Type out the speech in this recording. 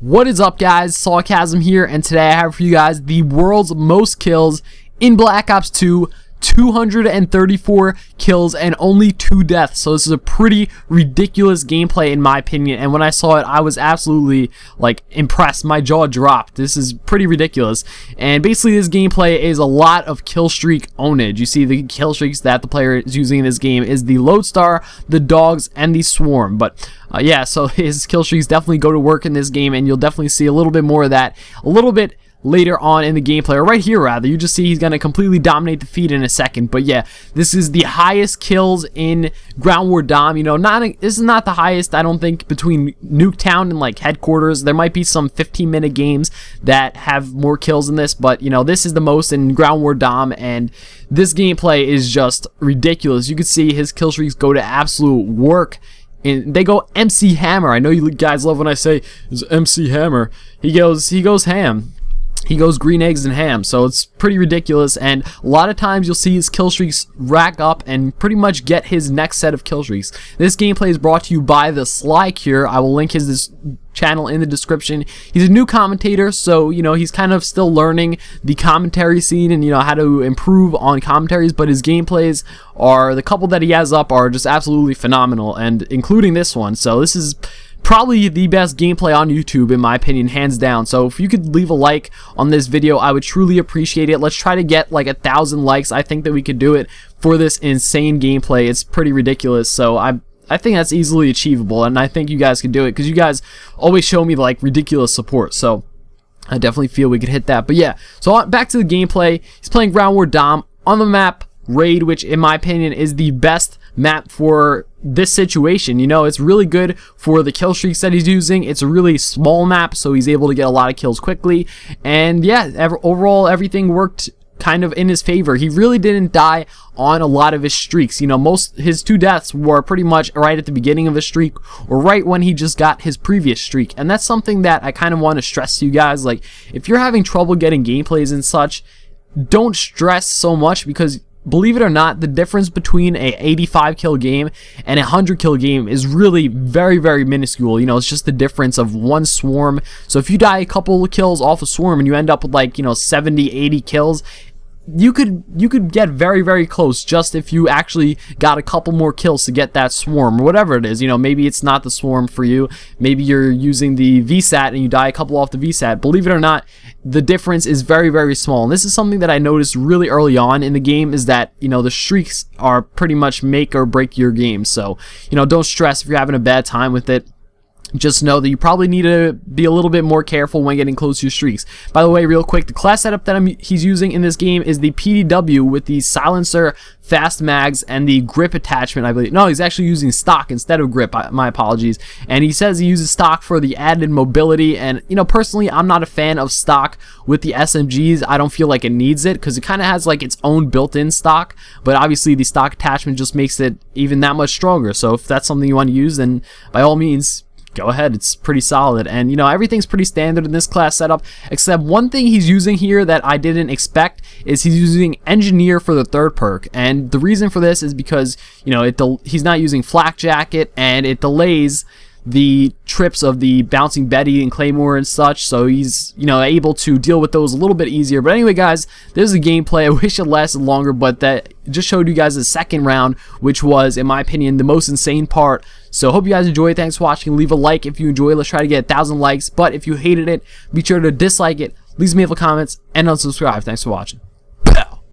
What is up, guys? Sawcasm here, and today I have for you guys the world's most kills in Black Ops 2. 234 kills and only 2 deaths. So this is a pretty ridiculous gameplay in my opinion, and when I saw it I was absolutely impressed. My jaw dropped. This is pretty ridiculous. And basically this gameplay is a lot of kill streak ownage. You see the kill streaks that the player is using in this game is the Lodestar, the Dogs, and the Swarm. But yeah, so his kill streaks definitely go to work in this game, and you'll definitely see a little bit more of that a little bit later on in the gameplay, or right here rather. You just see he's gonna completely dominate the feed in a second. But yeah, this is the highest kills in Ground War Dom. You know, this is not the highest, I don't think, between Nuketown and headquarters. There might be some 15-minute games that have more kills than this, but you know, this is the most in Ground War Dom, and this gameplay is just ridiculous. You can see his kill streaks go to absolute work. And they go MC Hammer. I know you guys love when I say it's MC Hammer. He goes ham. He goes green eggs and ham, so it's pretty ridiculous. And a lot of times you'll see his kill streaks rack up and pretty much get his next set of kill streaks. This gameplay is brought to you by the Sly Cure. I will link his channel in the description. He's a new commentator, so you know, he's kind of still learning the commentary scene and you know how to improve on commentaries, but his gameplays are, the couple that he has up are just absolutely phenomenal, and including this one. So this is probably the best gameplay on YouTube in my opinion, hands down. So if you could leave a like on this video, I would truly appreciate it. Let's try to get 1,000 likes. I think that we could do it for this insane gameplay. It's pretty ridiculous, so I think that's easily achievable, and I think you guys can do it because you guys always show me ridiculous support. So I definitely feel we could hit that. But yeah, so back to the gameplay. He's playing Ground War Dom on the map Raid, which in my opinion is the best map for this situation. You know, it's really good for the kill streaks that he's using. It's a really small map, so he's able to get a lot of kills quickly, and yeah, overall everything worked kind of in his favor. He really didn't die on a lot of his streaks. You know, his 2 deaths were pretty much right at the beginning of his streak or right when he just got his previous streak, and that's something that I kind of want to stress to you guys. If you're having trouble getting gameplays and such, don't stress so much, because believe it or not, the difference between a 85 kill game and a 100 kill game is really very, very minuscule. You know, it's just the difference of 1 swarm. So if you die a couple of kills off a swarm and you end up with 70, 80 kills, you could get very, very close just if you actually got a couple more kills to get that swarm or whatever it is. You know, maybe it's not the swarm for you. Maybe you're using the VSAT and you die a couple off the VSAT. Believe it or not, the difference is very, very small. And this is something that I noticed really early on in the game, is that, you know, the streaks are pretty much make or break your game. So, you know, don't stress if you're having a bad time with it. Just know that you probably need to be a little bit more careful when getting close to your streaks. By the way, real quick, the class setup that he's using in this game is the PDW with the silencer, fast mags, and the grip attachment, I believe. No, he's actually using stock instead of grip. My apologies. And he says he uses stock for the added mobility. And you know, personally, I'm not a fan of stock with the SMGs. I don't feel like it needs it because it kind of has its own built-in stock. But obviously, the stock attachment just makes it even that much stronger. So if that's something you want to use, then by all means, go ahead. It's pretty solid, and you know, everything's pretty standard in this class setup, except one thing he's using here that I didn't expect is he's using Engineer for the 3rd perk. And the reason for this is because, you know, he's not using Flak Jacket, and it delays the trips of the Bouncing Betty and Claymore and such, so he's, you know, able to deal with those a little bit easier. But anyway, guys, there's the gameplay. I wish it lasted longer, but that just showed you guys the second round, which was, in my opinion, the most insane part. So hope you guys enjoyed. Thanks for watching. Leave a like if you enjoyed. Let's try to get 1,000 likes. But if you hated it, be sure to dislike it, leave me a comments, and unsubscribe. Thanks for watching.